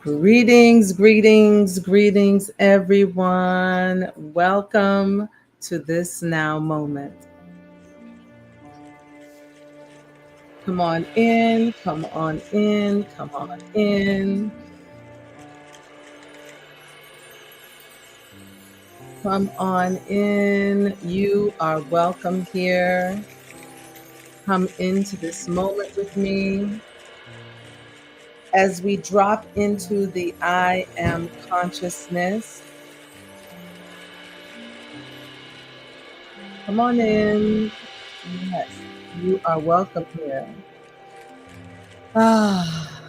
Greetings, greetings, greetings, everyone. Welcome to this now moment. Come on in, come on in, come on in. Come on in. You are welcome here. Come into this moment with me as we drop into the I am consciousness. Come on in. Yes, you are welcome here. Ah.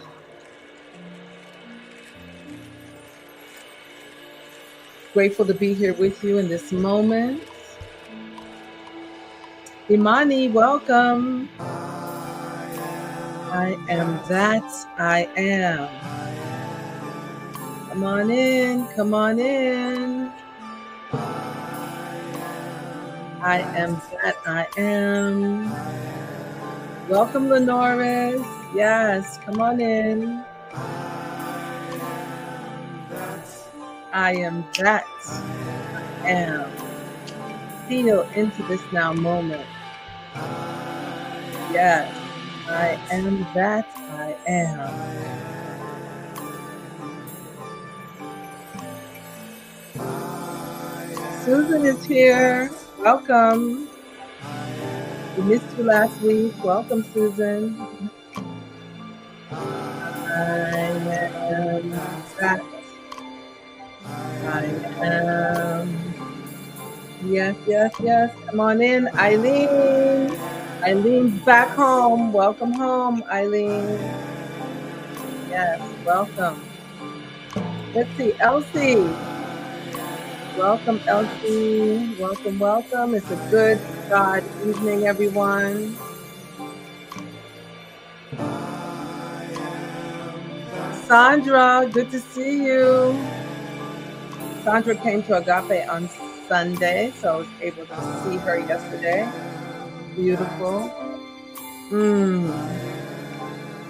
Grateful to be here with you in this moment. Imani, welcome. I am that I am. Come on in, come on in. I am that I am. Welcome, Lenoris. Yes, come on in. I am that I am. Feel into this now moment. Yes, I am that I am. Susan is here. Welcome. We missed you last week. Welcome, Susan. I am that I am. Yes, yes, yes. Come on in, Eileen. Eileen's back home. Welcome home, Eileen. Yes, welcome. Let's see, Elsie. Welcome, Elsie. Welcome, welcome. It's a good God evening, everyone. Sandra, good to see you. Sandra came to Agape on Sunday, so I was able to see her yesterday. Beautiful.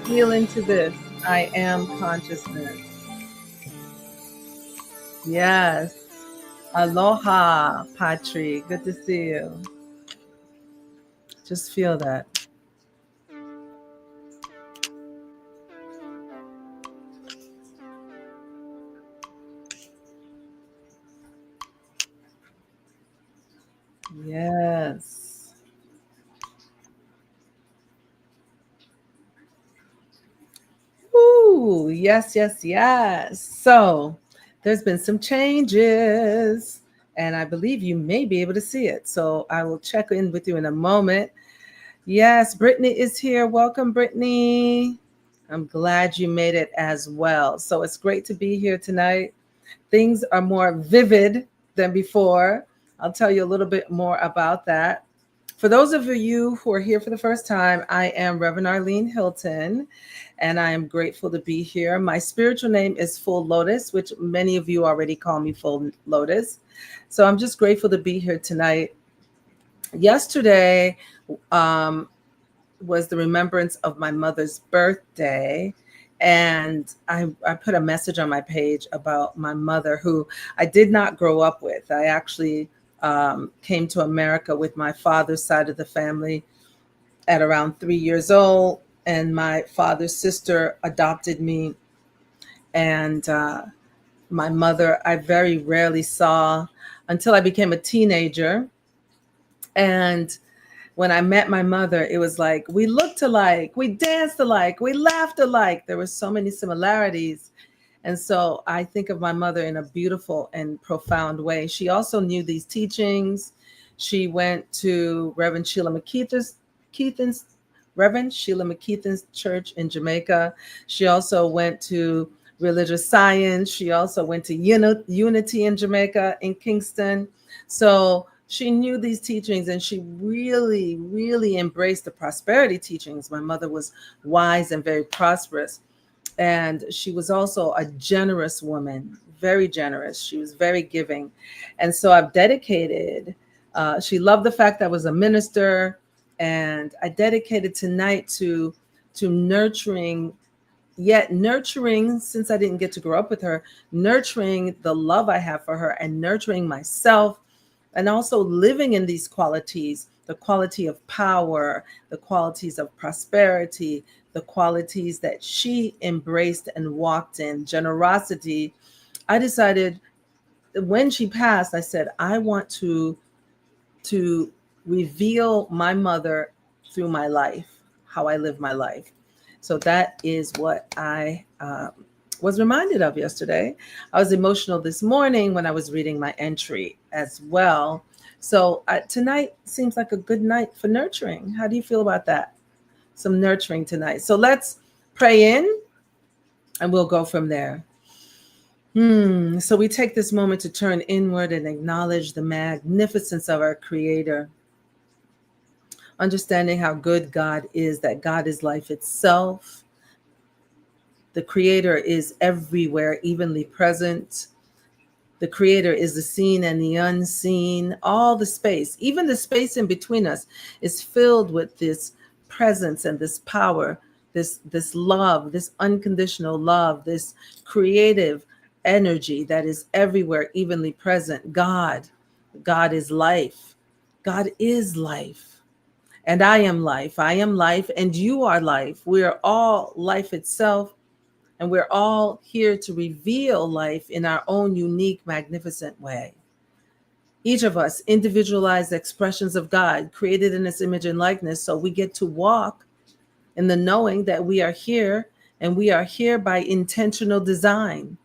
Feel into this. I am consciousness. Yes. Aloha, Patri. Good to see you. Just feel that. Yes. Ooh, yes, yes, yes. So there's been some changes, and I believe you may be able to see it. So I will check in with you in a moment. Yes, Brittany is here. Welcome, Brittany. I'm glad you made it as well. So it's great to be here tonight. Things are more vivid than before. I'll tell you a little bit more about that. For those of you who are here for the first time, I am Reverend Arlene Hilton, and I am grateful to be here. My spiritual name is Full Lotus, which many of you already call me Full Lotus. So I'm just grateful to be here tonight. Yesterday was the remembrance of my mother's birthday. And I put a message on my page about my mother, who I did not grow up with. I actually came to America with my father's side of the family at around 3 years old. And my father's sister adopted me. And my mother, I very rarely saw until I became a teenager. And when I met my mother, it was like we looked alike, we danced alike, we laughed alike. There were so many similarities. And so I think of my mother in a beautiful and profound way. She also knew these teachings. She went to Reverend Sheila McKeithen's church in Jamaica. She also went to religious science. She also went to Unity in Jamaica, in Kingston. So she knew these teachings, and she really, really embraced the prosperity teachings. My mother was wise and very prosperous. And she was also a generous woman, very generous. She was very giving. And so I've dedicated, she loved the fact that I was a minister. And I dedicated tonight to nurturing yet nurturing, since I didn't get to grow up with her, nurturing the love I have for her and nurturing myself, and also living in these qualities, the quality of power, the qualities of prosperity, the qualities that she embraced and walked in, generosity. I decided when she passed, I said, I want to reveal my mother through my life, how I live my life. So that is what I was reminded of yesterday. I was emotional this morning when I was reading my entry as well. So tonight seems like a good night for nurturing. How do you feel about that? Some nurturing tonight. So let's pray in and we'll go from there. So we take this moment to turn inward and acknowledge the magnificence of our Creator, understanding how good God is, that God is life itself. The Creator is everywhere, evenly present. The Creator is the seen and the unseen. All the space, even the space in between us, is filled with this presence and this power, this love, this unconditional love, this creative energy that is everywhere, evenly present. God is life. God is life. And I am life. I am life, and you are life. We are all life itself, and we're all here to reveal life in our own unique, magnificent way. Each of us individualized expressions of God, created in His image and likeness, so we get to walk in the knowing that we are here, and we are here by intentional design,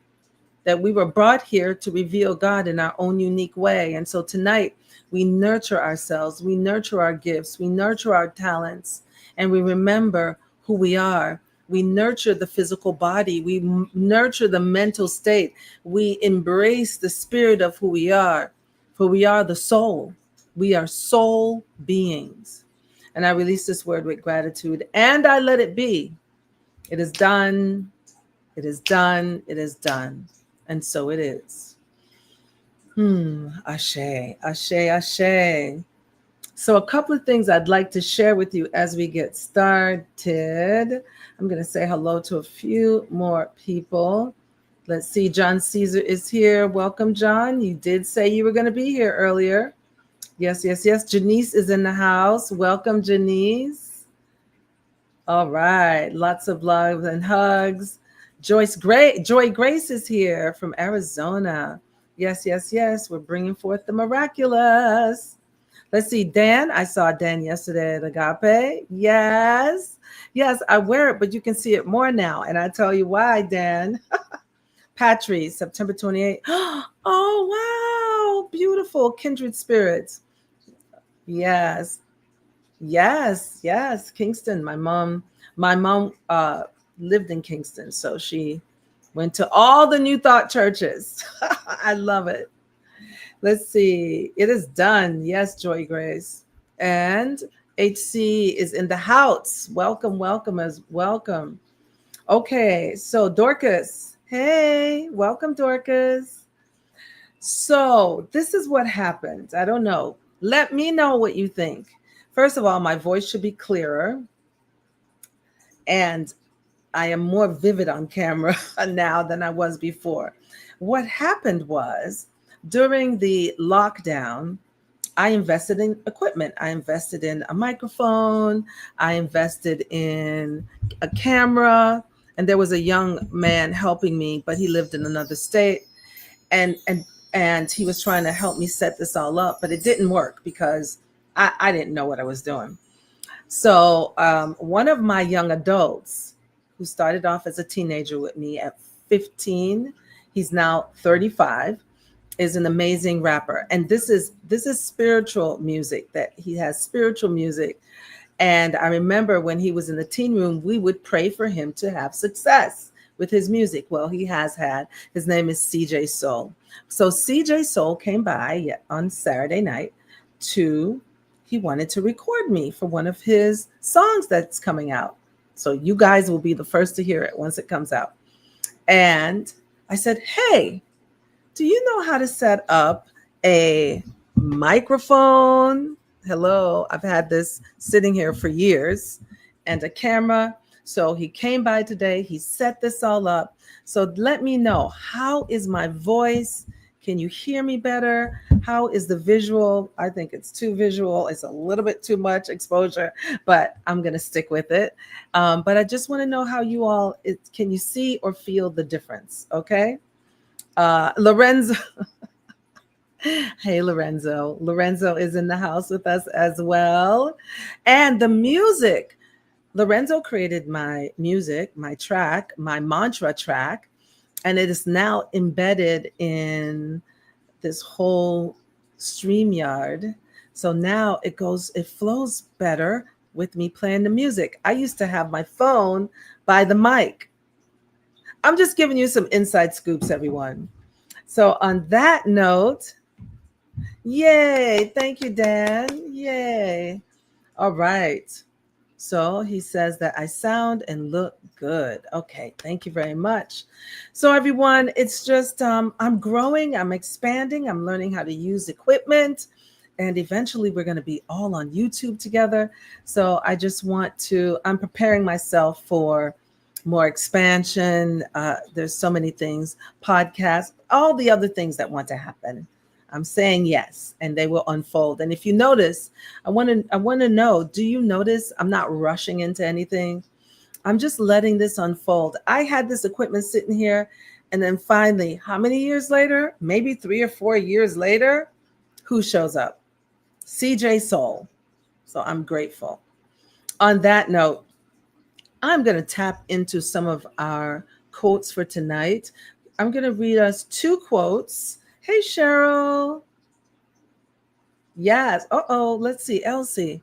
that we were brought here to reveal God in our own unique way. And so tonight, we nurture ourselves, we nurture our gifts, we nurture our talents, and we remember who we are. We nurture the physical body, we nurture the mental state, we embrace the spirit of who we are, for we are the soul. We are soul beings. And I release this word with gratitude, and I let it be. It is done. It is done. It is done. And so it is. Ashe, ashe, ashe. So a couple of things I'd like to share with you as we get started. I'm going to say hello to a few more people. Let's see. John Caesar is here. Welcome, John. You did say you were going to be here earlier. Yes, yes, yes. Janice is in the house. Welcome, Janice. All right. Lots of love and hugs. Joy Grace is here from Arizona. Yes, yes, yes. We're bringing forth the miraculous. Let's see, Dan. I saw Dan yesterday at Agape. Yes. Yes, I wear it, but you can see it more now. And I tell you why, Dan. Patrice, September 28th. Oh, wow. Beautiful. Kindred spirits. Yes. Yes, yes. Kingston. My mom lived in Kingston, so she went to all the New Thought churches. I love it. Let's see. It is done. Yes, Joy Grace. And HC is in the house. Welcome, welcome as welcome. Okay, so Dorcas. Hey, welcome, Dorcas. So this is what happened. I don't know. Let me know what you think. First of all, my voice should be clearer. And I am more vivid on camera now than I was before. What happened was during the lockdown, I invested in equipment. I invested in a microphone. I invested in a camera. And there was a young man helping me, but he lived in another state. And he was trying to help me set this all up, but it didn't work because I didn't know what I was doing. So one of my young adults who started off as a teenager with me at 15, he's now 35, is an amazing rapper. And this is spiritual music, that he has spiritual music. And I remember when he was in the teen room, we would pray for him to have success with his music. Well, he has had. His name is CJ Soul. So CJ Soul came by on Saturday night he wanted to record me for one of his songs that's coming out. So you guys will be the first to hear it once it comes out. And I said, hey, do you know how to set up a microphone? Hello, I've had this sitting here for years, and a camera. So he came by today. He set this all up. So let me know, how is my voice? Can you hear me better? How is the visual? I think it's too visual. It's a little bit too much exposure, but I'm going to stick with it. But I just want to know how you all, can you see or feel the difference? Okay. Lorenzo. Hey, Lorenzo. Lorenzo is in the house with us as well. And the music. Lorenzo created my music, my track, my mantra track, and it is now embedded in this whole StreamYard. So now it flows better with me playing the music. I used to have my phone by the mic. I'm just giving you some inside scoops, everyone. So on that note, yay, thank you, Dan. Yay. All right. So he says that I sound and look good. Okay, thank you very much. So everyone, it's just I'm growing, I'm expanding, I'm learning how to use equipment, and eventually we're going to be all on YouTube together. So I just want to, I'm preparing myself for more expansion. There's so many things, podcasts, all the other things that want to happen. I'm saying yes, and they will unfold. And if you notice, I want to know, do you notice I'm not rushing into anything? I'm just letting this unfold. I had this equipment sitting here, and then finally, how many years later? Maybe 3 or 4 years later, who shows up? CJ Soul. So I'm grateful. On that note, I'm going to tap into some of our quotes for tonight. I'm going to read us 2 quotes. Hey, Cheryl. Yes. Uh-oh. Let's see. Elsie.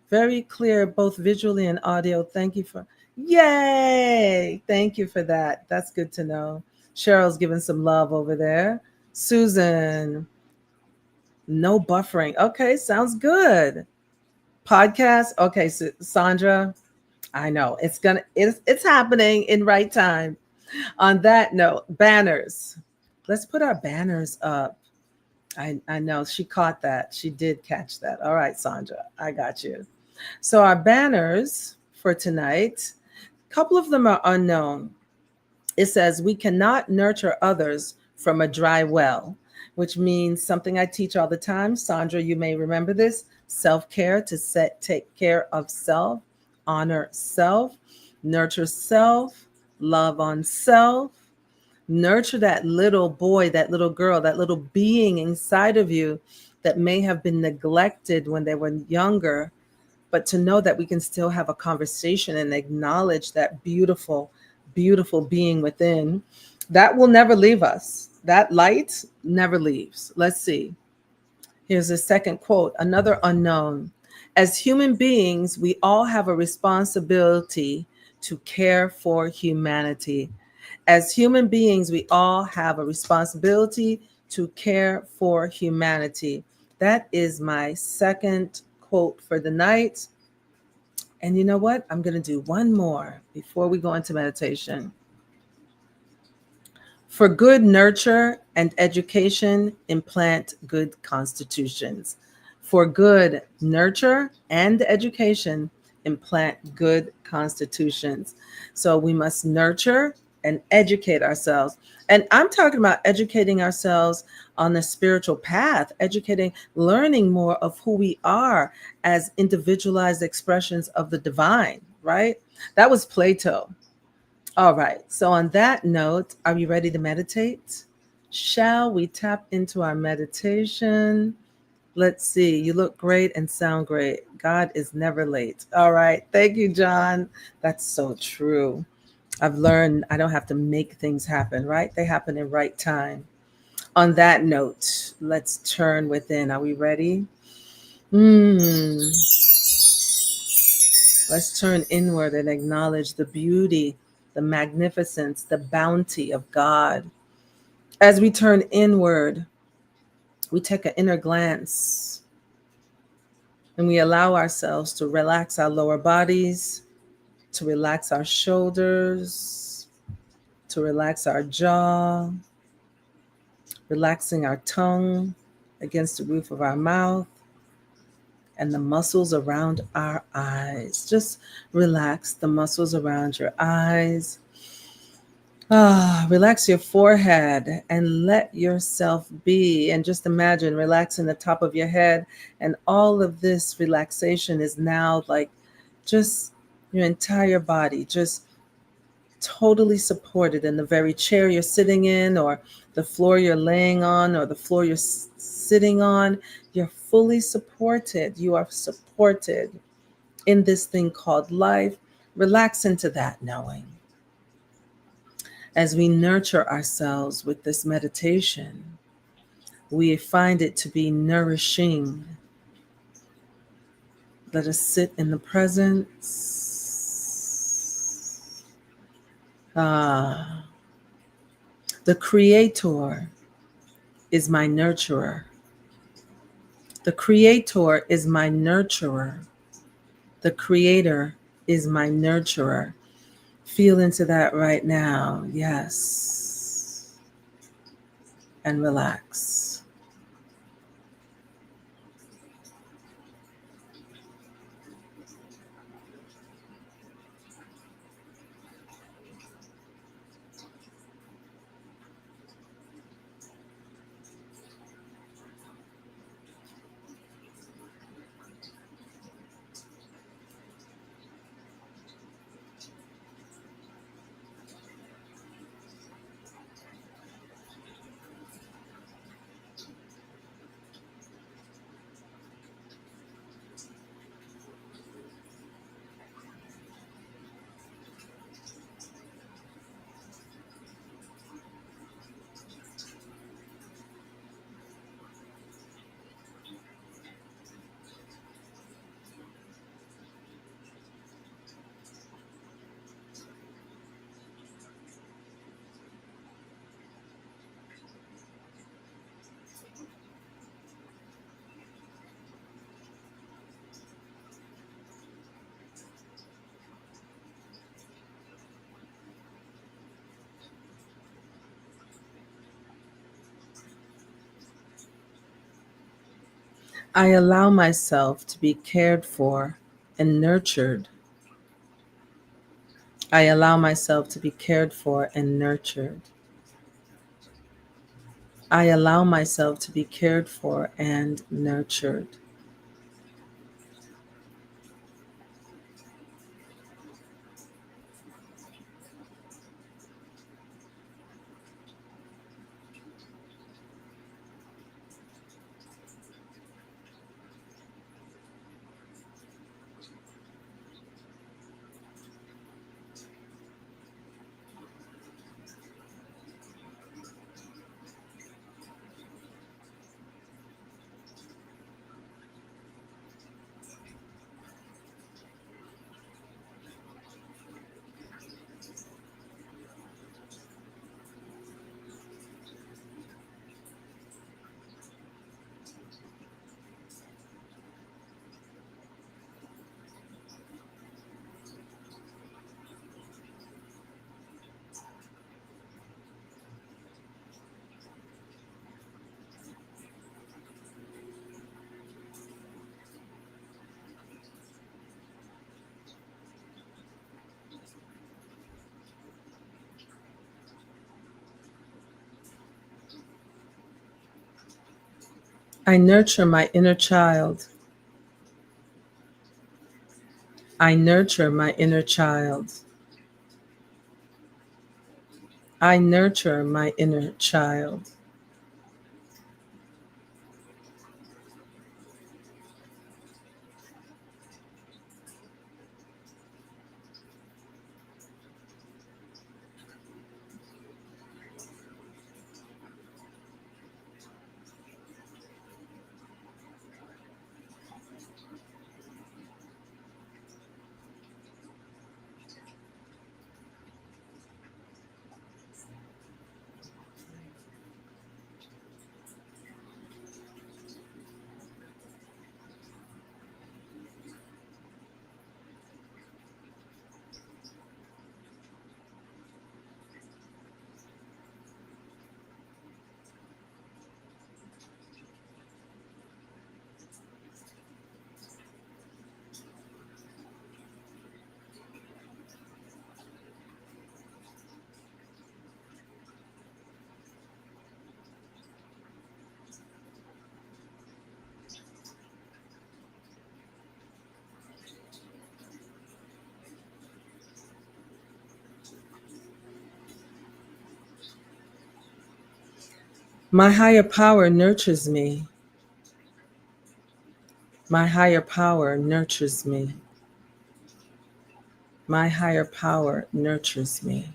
Very clear, both visually and audio. Thank you for. Yay. Thank you for that. That's good to know. Cheryl's giving some love over there. Susan. No buffering. Okay. Sounds good. Podcast. Okay. So Sandra. I know it's happening in right time. On that note, banners. Let's put our banners up. I know she caught that. She did catch that. All right, Sandra, I got you. So our banners for tonight, a couple of them are unknown. It says, we cannot nurture others from a dry well, which means something I teach all the time. Sandra, you may remember this: self-care, to take care of self, honor self, nurture self, love on self. Nurture that little boy, that little girl, that little being inside of you that may have been neglected when they were younger, but to know that we can still have a conversation and acknowledge that beautiful, beautiful being within. That will never leave us. That light never leaves. Let's see. Here's a second quote, another unknown. As human beings, we all have a responsibility to care for humanity. As human beings, we all have a responsibility to care for humanity. That is my second quote for the night. And you know what? I'm going to do one more before we go into meditation. For good nurture and education, implant good constitutions. For good nurture and education, implant good constitutions. So we must nurture and educate ourselves. And I'm talking about educating ourselves on the spiritual path, educating, learning more of who we are as individualized expressions of the divine, right? That was Plato. All right. So, on that note, are you ready to meditate? Shall we tap into our meditation? Let's see. You look great and sound great. God is never late. All right. Thank you, John. That's so true. I've learned I don't have to make things happen, right? They happen in right time. On that note, let's turn within. Are we ready? Let's turn inward and acknowledge the beauty, the magnificence, the bounty of God. As we turn inward, we take an inner glance and we allow ourselves to relax our lower bodies, to relax our shoulders, to relax our jaw, relaxing our tongue against the roof of our mouth, and the muscles around our eyes. Just relax the muscles around your eyes. Relax your forehead and let yourself be. And just imagine relaxing the top of your head. And all of this relaxation is now like just your entire body, just totally supported in the very chair you're sitting in, or the floor you're laying on, or the floor you're sitting on. You're fully supported. You are supported in this thing called life. Relax into that knowing. As we nurture ourselves with this meditation, we find it to be nourishing. Let us sit in the presence. The Creator is my nurturer. The Creator is my nurturer. The Creator is my nurturer. Feel into that right now. Yes. And relax. I allow myself to be cared for and nurtured. I allow myself to be cared for and nurtured. I allow myself to be cared for and nurtured. I nurture my inner child. I nurture my inner child. I nurture my inner child. My higher power nurtures me. My higher power nurtures me. My higher power nurtures me.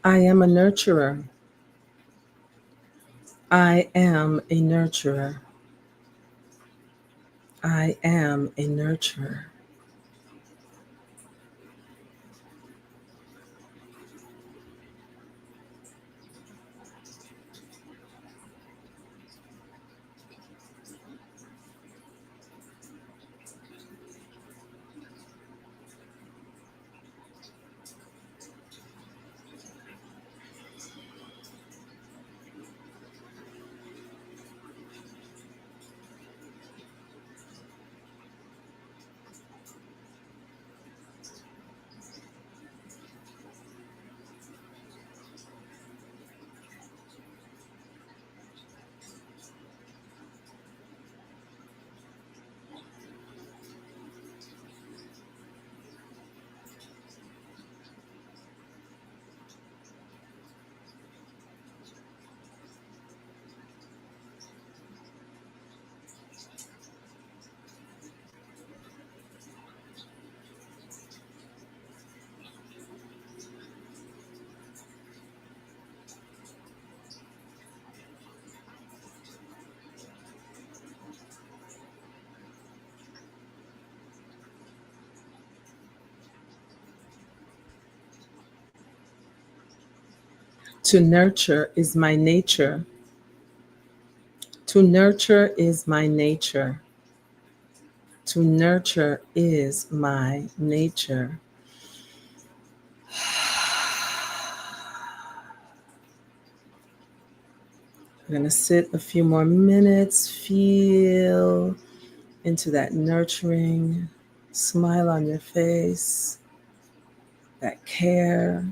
I am a nurturer. I am a nurturer. I am a nurturer. To nurture is my nature. To nurture is my nature. To nurture is my nature. We're going to sit a few more minutes, feel into that nurturing smile on your face, that care.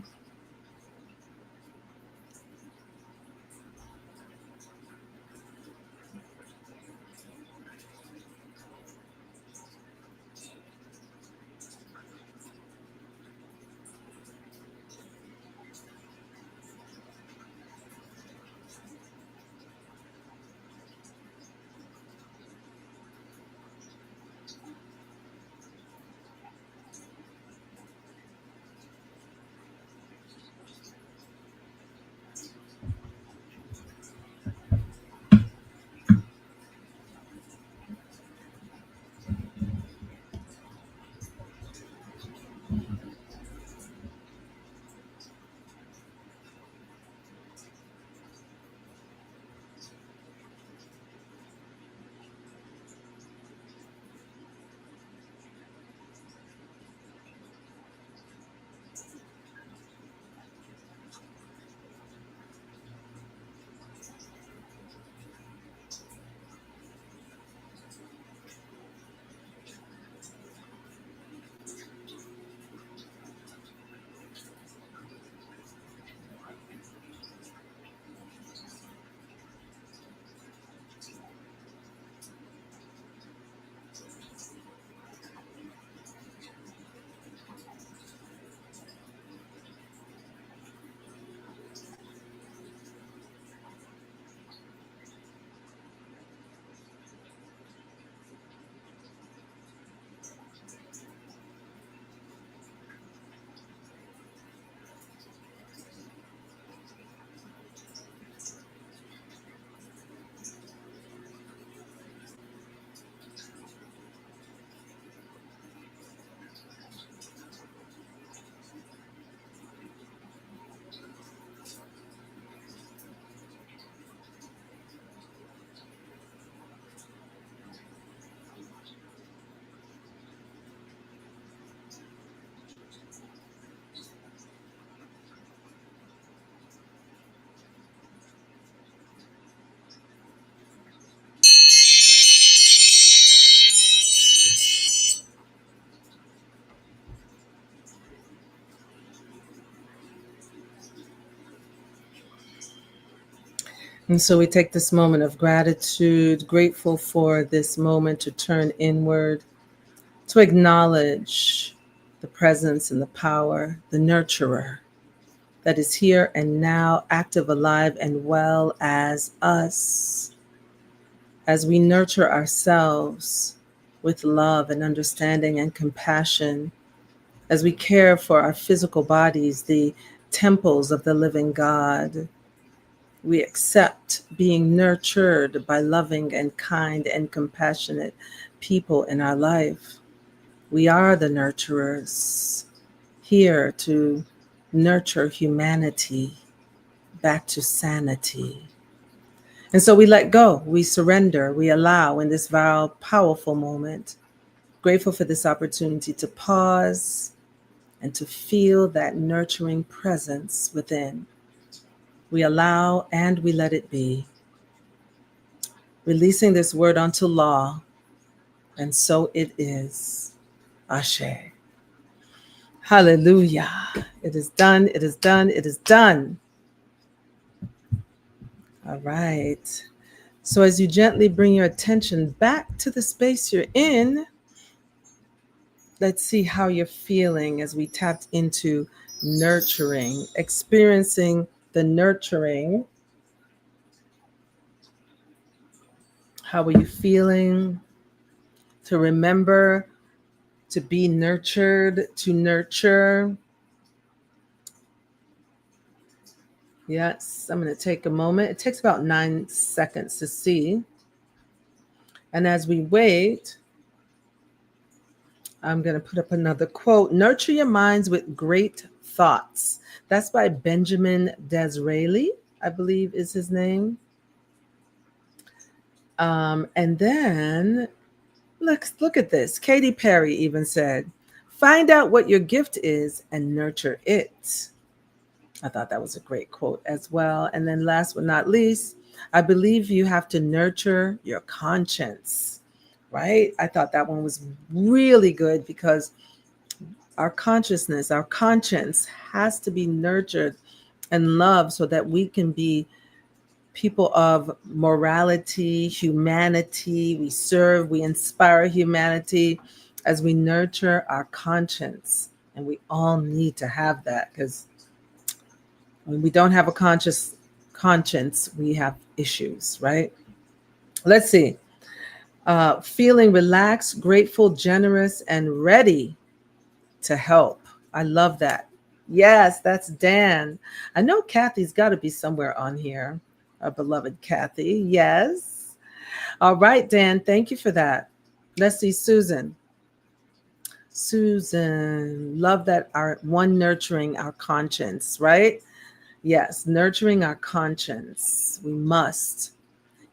And so we take this moment of gratitude, grateful for this moment to turn inward, to acknowledge the presence and the power, the nurturer that is here and now, active, alive, and well as us. As we nurture ourselves with love and understanding and compassion, as we care for our physical bodies, the temples of the living God, we accept being nurtured by loving and kind and compassionate people in our life. We are the nurturers, here to nurture humanity back to sanity. And so we let go, we surrender, we allow in this powerful moment. Grateful for this opportunity to pause and to feel that nurturing presence within. We allow and we let it be. Releasing this word unto law, and so it is. Ashe. Hallelujah. It is done, it is done, it is done. All right. So as you gently bring your attention back to the space you're in, let's see how you're feeling as we tapped into nurturing, experiencing the nurturing. How are you feeling? To remember, to be nurtured, to nurture. Yes, I'm going to take a moment. It takes about 9 seconds to see. And as we wait, I'm going to put up another quote. Nurture your minds with great thoughts. That's by Benjamin Disraeli, I believe is his name. And then look at this. Katy Perry even said, find out what your gift is and nurture it. I thought that was a great quote as well. And then last but not least, I believe you have to nurture your conscience, right? I thought that one was really good because our consciousness, our conscience has to be nurtured and loved so that we can be people of morality, humanity. We serve, we inspire humanity as we nurture our conscience. And we all need to have that because when we don't have a conscious conscience, we have issues, right? Let's see. Feeling relaxed, grateful, generous, and ready to help. I love that. Yes, that's Dan. I know Kathy's got to be somewhere on here. Our beloved Kathy. Yes. All right, Dan. Thank you for that. Let's see, Susan. Susan, love that our one nurturing our conscience, right? Yes, nurturing our conscience. We must.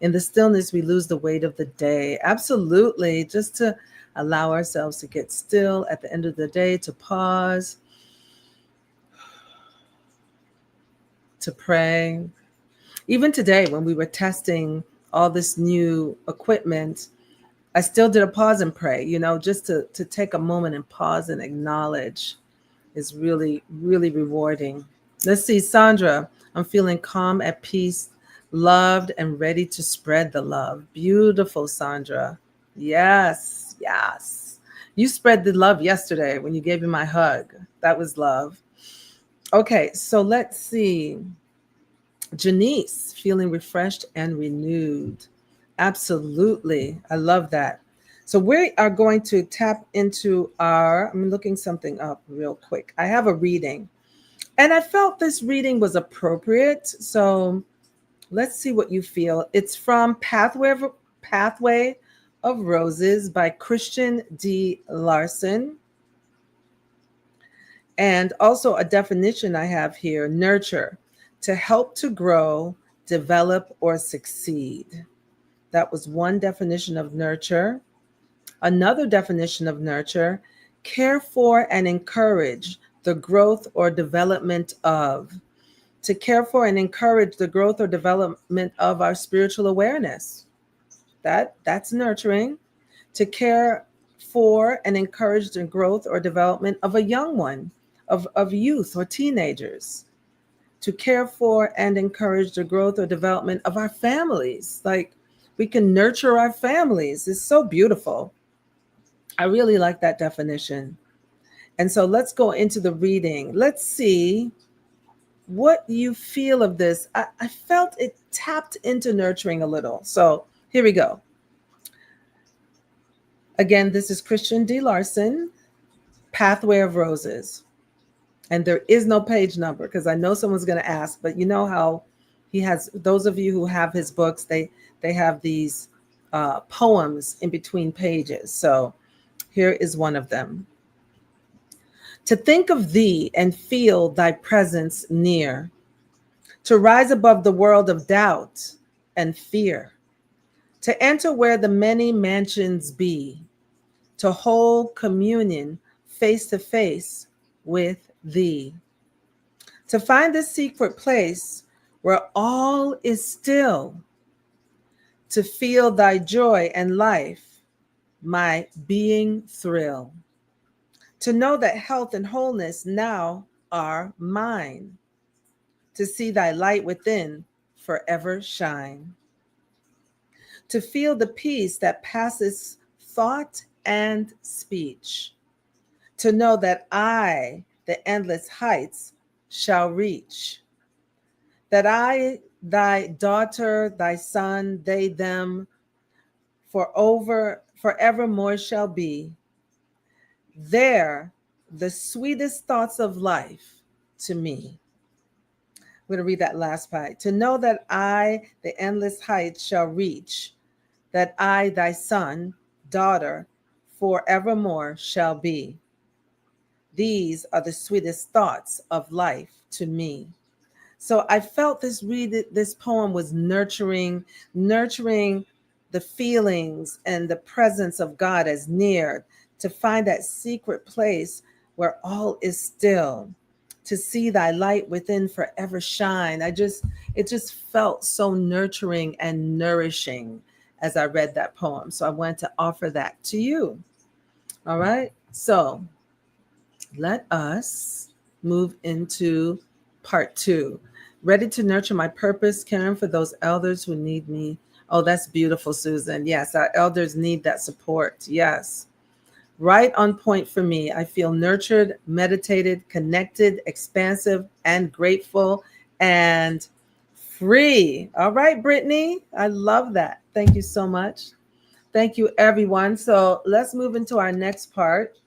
In the stillness, we lose the weight of the day. Absolutely. Just to allow ourselves to get still at the end of the day, to pause, to pray. Even today, when we were testing all this new equipment, I still did a pause and pray, just to take a moment and pause and acknowledge is really, really rewarding. Let's see, Sandra, I'm feeling calm, at peace, loved, and ready to spread the love. Beautiful, Sandra. Yes, yes. You spread the love yesterday when you gave me my hug. That was love. Okay, so let's see. Janice, feeling refreshed and renewed. Absolutely. I love that. So we are going to tap into I'm looking something up real quick. I have a reading and I felt this reading was appropriate. So let's see what you feel. It's from Pathway of Roses by Christian D. Larson. And also a definition I have here, nurture, to help to grow, develop, or succeed. That was one definition of nurture. Another definition of nurture, care for and encourage the growth or development of. To care for and encourage the growth or development of our spiritual awareness. That's nurturing. To care for and encourage the growth or development of a young one, of youth or teenagers. to care for and encourage the growth or development of our families. Like, we can nurture our families. It's so beautiful. I really like that definition. And so let's go into the reading. Let's see what you feel of this. I felt it tapped into nurturing a little. So here we go. Again, this is Christian D. Larson, Pathway of Roses. And there is no page number because I know someone's going to ask, but you know how he has, those of you who have his books, they have these poems in between pages. So here is one of them. To think of thee and feel thy presence near, to rise above the world of doubt and fear, to enter where the many mansions be, to hold communion face to face with thee, to find this secret place where all is still, to feel thy joy and life, my being thrill, to know that health and wholeness now are mine, to see thy light within forever shine, to feel the peace that passes thought and speech, to know that I, the endless heights, shall reach, that I, thy daughter, thy son, they, them, forevermore shall be. There, the sweetest thoughts of life to me. I'm going to read that last part. To know that I, the endless heights, shall reach, that I, thy son, daughter, forevermore shall be. These are the sweetest thoughts of life to me. So I felt this poem was nurturing the feelings and the presence of God as near, to find that secret place where all is still, to see thy light within forever shine. It just felt so nurturing and nourishing as I read that poem. So I wanted to offer that to you. All right. So let us move into part 2. Ready to nurture my purpose, caring for those elders who need me. Oh, that's beautiful, Susan. Yes, our elders need that support. Yes. Right on point for me. I feel nurtured, meditated, connected, expansive, and grateful and free. All right, Brittany. I love that. Thank you so much. Thank you, everyone. So let's move into our next part.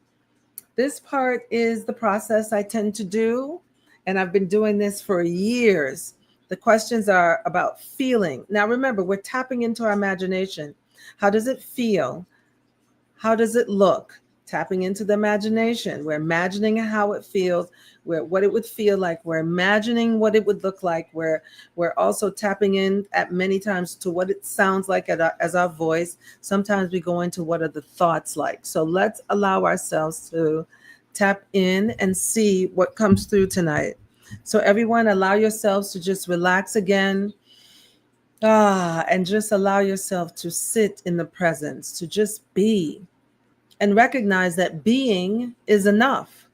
This part is the process I tend to do, and I've been doing this for years. The questions are about feeling. Now, remember, we're tapping into our imagination. How does it feel? How does it look? Tapping into the imagination. We're imagining how it feels, what it would feel like. We're imagining what it would look like. We're also tapping in at many times to what it sounds like as our voice. Sometimes we go into what are the thoughts like. So let's allow ourselves to tap in and see what comes through tonight. So everyone, allow yourselves to just relax again. And just allow yourself to sit in the presence, to just be. And recognize that being is enough.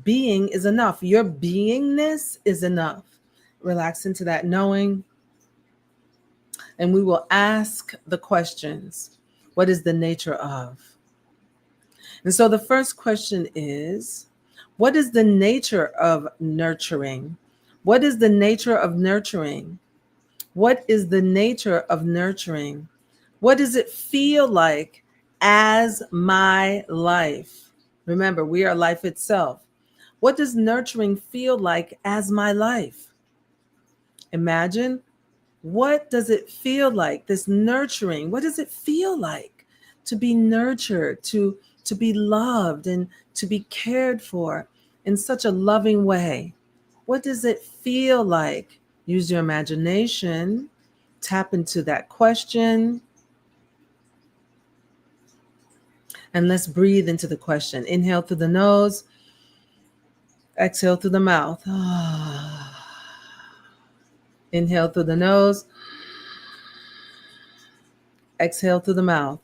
Being is enough. Your beingness is enough. Relax into that knowing. And we will ask the questions. What is the nature of? And so the first question is, what is the nature of nurturing? What is the nature of nurturing? What is the nature of nurturing? What does it feel like as my life? Remember, we are life itself. What does nurturing feel like as my life? Imagine, what does it feel like, this nurturing? What does it feel like to be nurtured, to be loved, and to be cared for in such a loving way? What does it feel like? Use your imagination, tap into that question. And let's breathe into the question. Inhale through the nose. Exhale through the mouth. Inhale through the nose. Exhale through the mouth.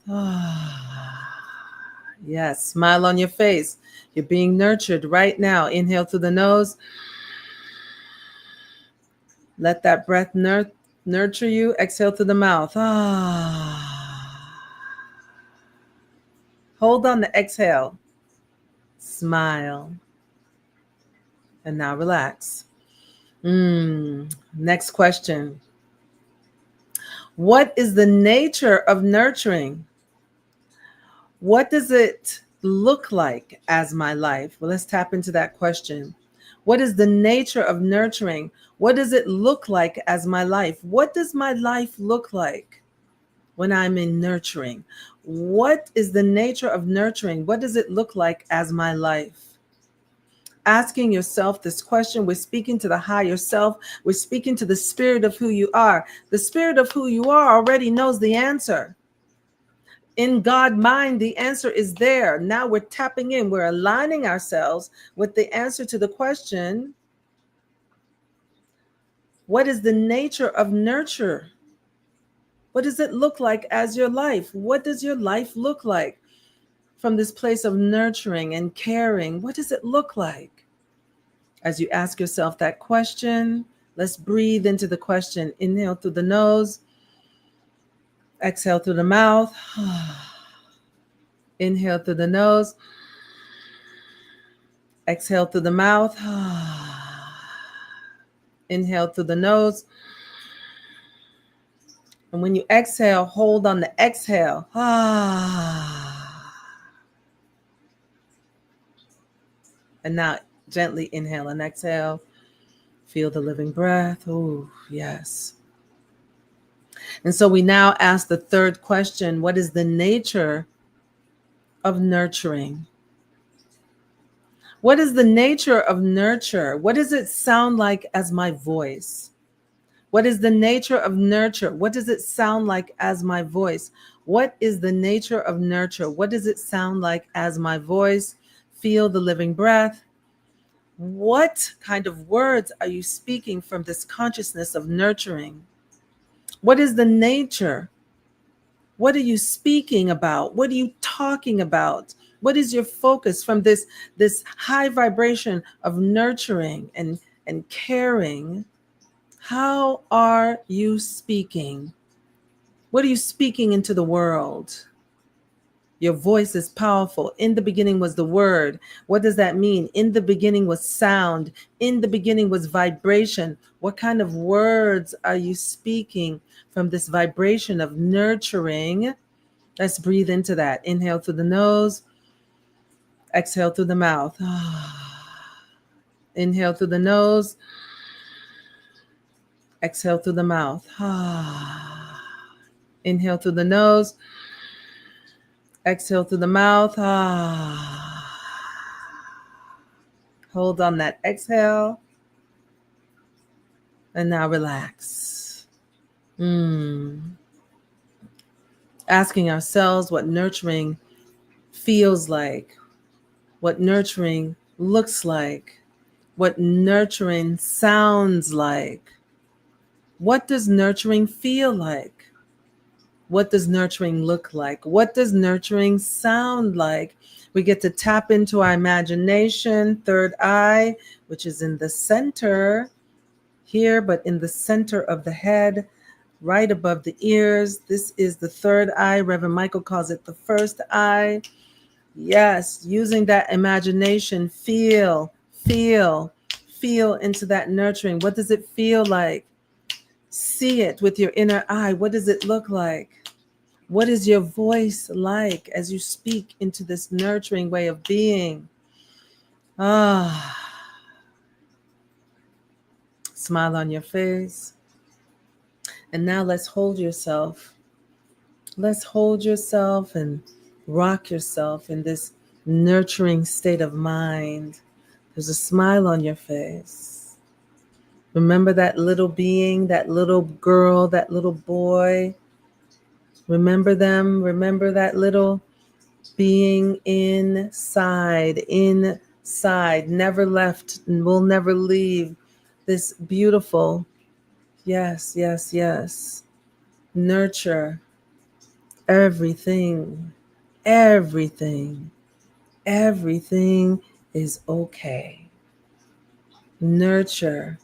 Yes, smile on your face. You're being nurtured right now. Inhale through the nose. Let that breath nurture you. Exhale through the mouth. Hold on the exhale. Smile. And now relax. Next question. What is the nature of nurturing? What does it look like as my life? Well, let's tap into that question. What is the nature of nurturing? What does it look like as my life? What does my life look like when I'm in nurturing? What is the nature of nurturing? What does it look like as my life? Asking yourself this question, we're speaking to the higher self. We're speaking to the spirit of who you are. The spirit of who you are already knows the answer. In God mind, the answer is there. Now we're tapping in. We're aligning ourselves with the answer to the question, what is the nature of nurture? What does it look like as your life? What does your life look like from this place of nurturing and caring? What does it look like? As you ask yourself that question, let's breathe into the question. Inhale through the nose, exhale through the mouth. Inhale through the nose, exhale through the mouth. Inhale through the nose. And when you exhale, hold on the exhale. And now gently inhale and exhale. Feel the living breath. Oh, yes. And so we now ask the third question, what is the nature of nurturing? What is the nature of nurture? What does it sound like as my voice? What is the nature of nurture? What does it sound like as my voice? What is the nature of nurture? What does it sound like as my voice? Feel the living breath. What kind of words are you speaking from this consciousness of nurturing? What is the nature? What are you speaking about? What are you talking about? What is your focus from this high vibration of nurturing and caring? How are you speaking? What are you speaking into the world? Your voice is powerful. In the beginning was the word. What does that mean? In the beginning was sound. In the beginning was vibration. What kind of words are you speaking from this vibration of nurturing? Let's breathe into that. Inhale through the nose. Exhale through the mouth. Inhale through the nose. Exhale through the mouth. Inhale through the nose. Exhale through the mouth. Hold on that exhale. And now relax. Asking ourselves what nurturing feels like, what nurturing looks like, what nurturing sounds like. What does nurturing feel like? What does nurturing look like? What does nurturing sound like? We get to tap into our imagination, third eye, which is in the center here, but in the center of the head, right above the ears. This is the third eye. Reverend Michael calls it the first eye. Yes, using that imagination, feel into that nurturing. What does it feel like? See it with your inner eye. What does it look like? What is your voice like as you speak into this nurturing way of being? Smile on your face. And now let's hold yourself. Let's hold yourself and rock yourself in this nurturing state of mind. There's a smile on your face. Remember that little being, that little girl, that little boy. Remember them. Remember that little being inside, never left and will never leave. This beautiful, yes, nurture everything, everything is okay. Nurture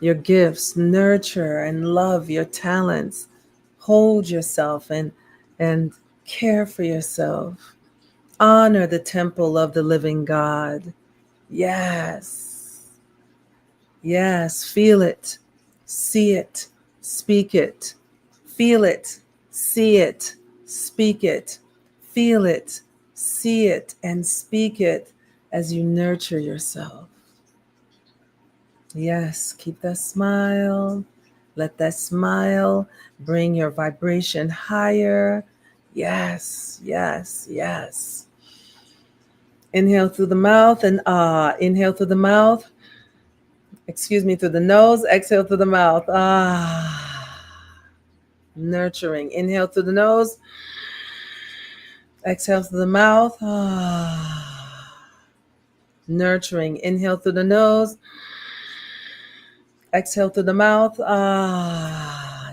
your gifts, nurture and love your talents, hold yourself and care for yourself. Honor the temple of the living God. Yes. Yes. Feel it. See it. Speak it. Feel it. See it. Speak it. Feel it. See it and speak it as you nurture yourself. Yes. Keep that smile. Let that smile bring your vibration higher. Yes. Yes. Yes. Inhale through the mouth and inhale through the mouth. Through the nose. Exhale through the mouth. Nurturing. Inhale through the nose. Exhale through the mouth. Nurturing. Inhale through the nose. Exhale through the mouth.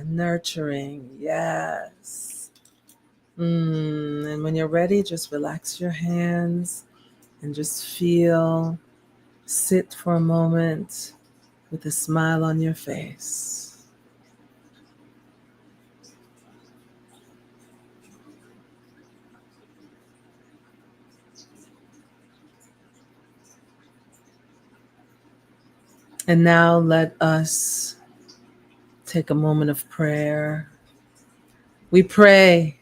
Nurturing. Yes. And when you're ready, just relax your hands and just feel. Sit for a moment with a smile on your face. And now let us take a moment of prayer. We pray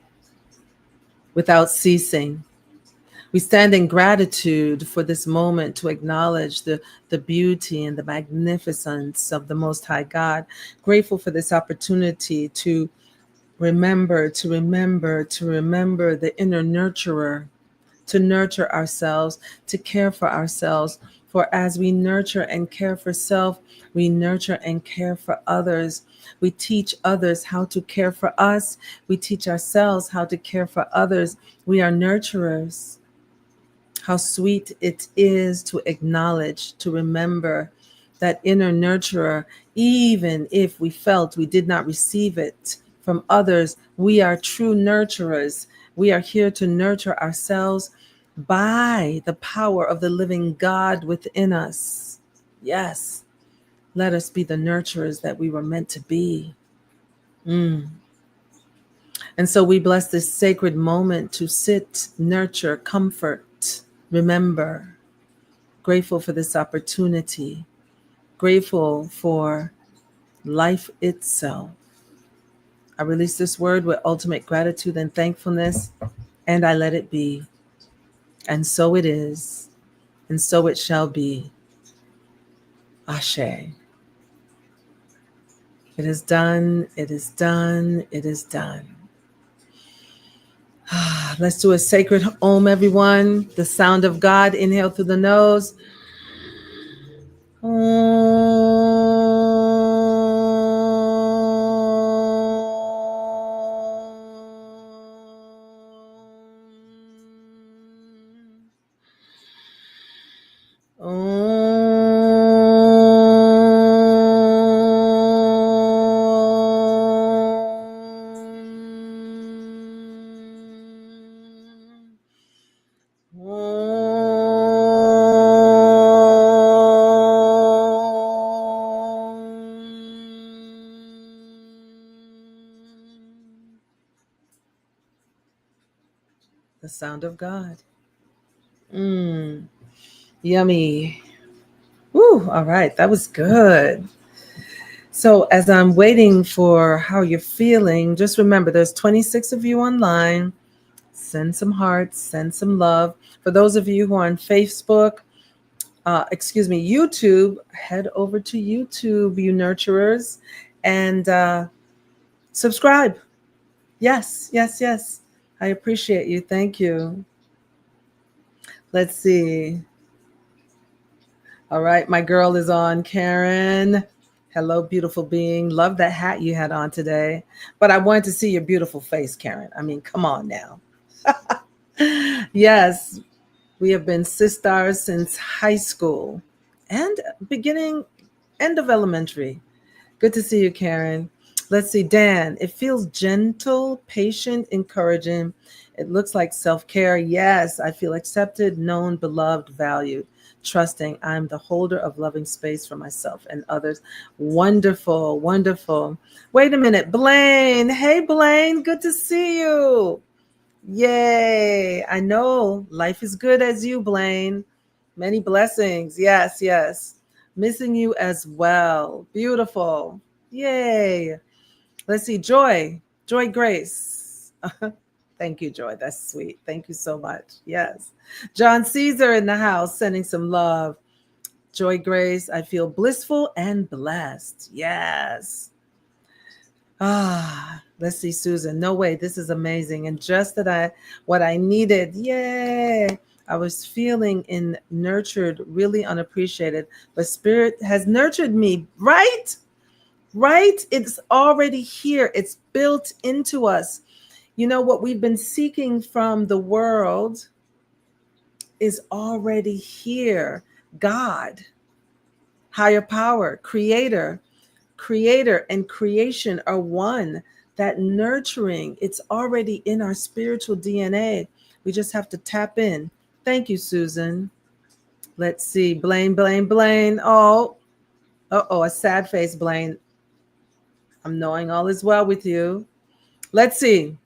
without ceasing. We stand in gratitude for this moment to acknowledge the beauty and the magnificence of the Most High God. Grateful for this opportunity to remember the inner nurturer, to nurture ourselves, to care for ourselves. For as we nurture and care for self, we nurture and care for others. We teach others how to care for us. We teach ourselves how to care for others. We are nurturers. How sweet it is to acknowledge, to remember that inner nurturer, even if we felt we did not receive it from others. We are true nurturers. We are here to nurture ourselves by the power of the living God within us. Yes, let us be the nurturers that we were meant to be. And so we bless this sacred moment to sit, nurture, comfort, remember. Grateful for this opportunity. Grateful for life itself. I release this word with ultimate gratitude and thankfulness, and I let it be. And so it is, and so it shall be. Ashe. It is done, it is done, it is done. Let's do a sacred Om, everyone. The sound of God. Inhale through the nose. The sound of God. Yummy. Woo, all right, that was good. So as I'm waiting for how you're feeling, just remember there's 26 of you online. Send some hearts, send some love. For those of you who are on Facebook, YouTube, head over to YouTube, you nurturers, and subscribe. Yes, yes, yes. I appreciate you. Thank you. Let's see. All right, my girl is on, Karen. Hello, beautiful being. Love that hat you had on today. But I wanted to see your beautiful face, Karen. I mean, come on now. Yes, we have been sisters since high school and end of elementary. Good to see you, Karen. Let's see, Dan. It feels gentle, patient, encouraging. It looks like self-care. Yes, I feel accepted, known, beloved, valued, trusting. I'm the holder of loving space for myself and others. Wonderful, wonderful. Wait a minute, Blaine. Hey, Blaine, good to see you. Yay. I know life is good as you, Blaine. Many blessings. Yes, yes. Missing you as well. Beautiful. Yay. Let's see. Joy. Joy Grace. Thank you, Joy. That's sweet. Thank you so much. Yes. John Caesar in the house sending some love. Joy Grace. I feel blissful and blessed. Yes. Let's see, Susan. No way, this is amazing. And just what I needed. Yay. I was feeling in nurtured, really unappreciated, but spirit has nurtured me, right? Right? It's already here. It's built into us. You know what we've been seeking from the world is already here. God, higher power, creator and creation are one. That nurturing, it's already in our spiritual DNA. We just have to tap in. Thank you, Susan. Let's see. Blaine. Oh, a sad face, Blaine. I'm knowing all is well with you. Let's see.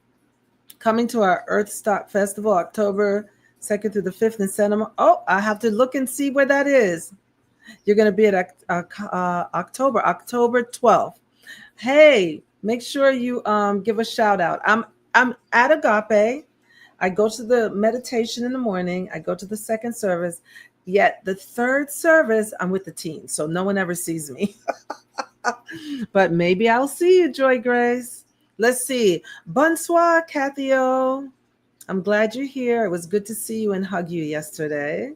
Coming to our Earthstock Festival, October 2nd through the 5th in Santa. Oh, I have to look and see where that is. You're going to be at October 12th. Hey, make sure you give a shout out. I'm at Agape. I go to the meditation in the morning. I go to the second service. Yet the third service, I'm with the teens, so no one ever sees me. But maybe I'll see you, Joy Grace. Let's see. Bonsoir, Kathy O. I'm glad you're here. It was good to see you and hug you yesterday.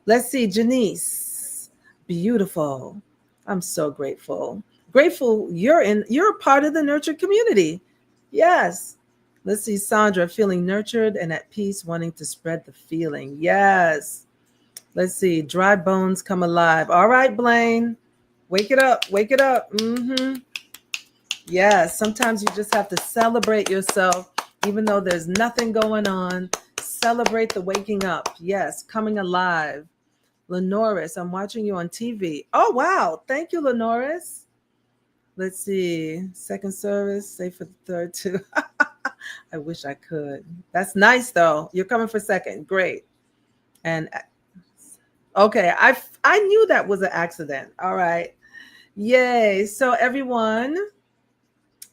Let's see, Janice. Beautiful. I'm so grateful. Grateful you're a part of the nurtured community. Yes. Let's see, Sandra, feeling nurtured and at peace, wanting to spread the feeling. Yes. Let's see, dry bones come alive. All right, Blaine. Wake it up. Wake it up. Yes. Sometimes you just have to celebrate yourself, even though there's nothing going on. Celebrate the waking up. Yes. Coming alive. Lenoris, I'm watching you on TV. Oh, wow. Thank you, Lenoris. Let's see. Second service, say for the third too. I wish I could. That's nice though. You're coming for second. Great. And okay, I knew that was an accident. All right. Yay. So everyone,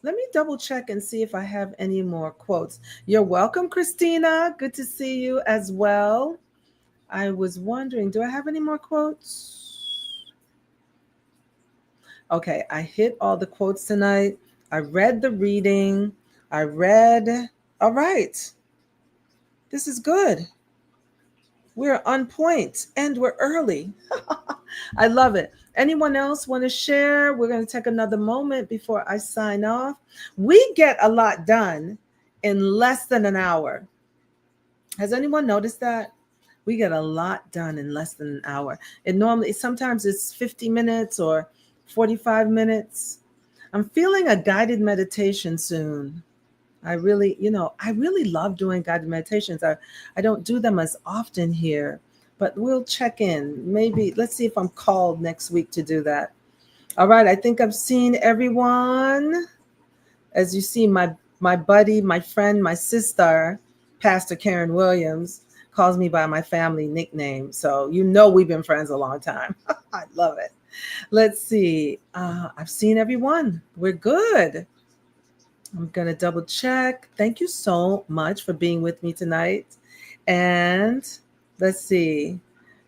let me double check and see if I have any more quotes. You're welcome, Christina. Good to see you as well. I was wondering, do I have any more quotes? Okay, I hit all the quotes tonight. I read the reading. All right. This is good. We're on point and we're early. I love it. Anyone else want to share? We're going to take another moment before I sign off. We get a lot done in less than an hour. Has anyone noticed that? We get a lot done in less than an hour. Sometimes it's 50 minutes or 45 minutes. I'm feeling a guided meditation soon. I really love doing guided meditations. I don't do them as often here, but we'll check in. Maybe let's see if I'm called next week to do that. All right. I think I've seen everyone. As you see, my buddy, my friend, my sister, Pastor Karen Williams, calls me by my family nickname. So we've been friends a long time. I love it. Let's see. I've seen everyone. We're good. I'm going to double check. Thank you so much for being with me tonight. And let's see.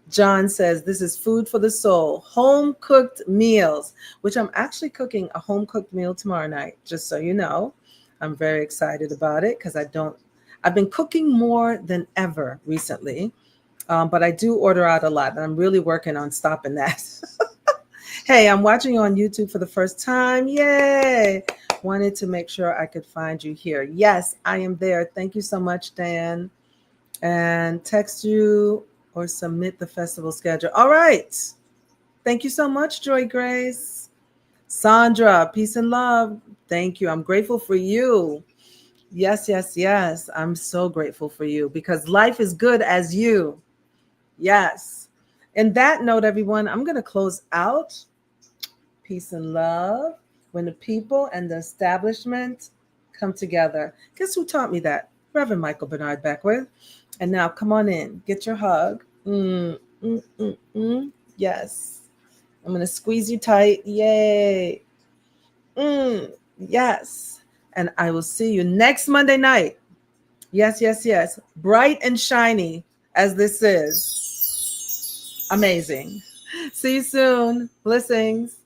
John says, this is food for the soul, home cooked meals, which I'm actually cooking a home cooked meal tomorrow night, just so you know. I'm very excited about it because I've been cooking more than ever recently, but I do order out a lot and I'm really working on stopping that. Hey, I'm watching you on YouTube for the first time. Yay. Wanted to make sure I could find you here. Yes, I am there. Thank you so much, Dan. And text you or submit the festival schedule. All right. Thank you so much, Joy Grace. Sandra, peace and love. Thank you. I'm grateful for you. Yes, yes, yes. I'm so grateful for you because life is good as you. Yes. And that note, everyone, I'm going to close out. Peace and love. When the people and the establishment come together. Guess who taught me that? Reverend Michael Bernard Beckwith. And now come on in. Get your hug. Yes. I'm going to squeeze you tight. Yay. Yes. And I will see you next Monday night. Yes, yes, yes. Bright and shiny as this is. Amazing. See you soon. Blessings.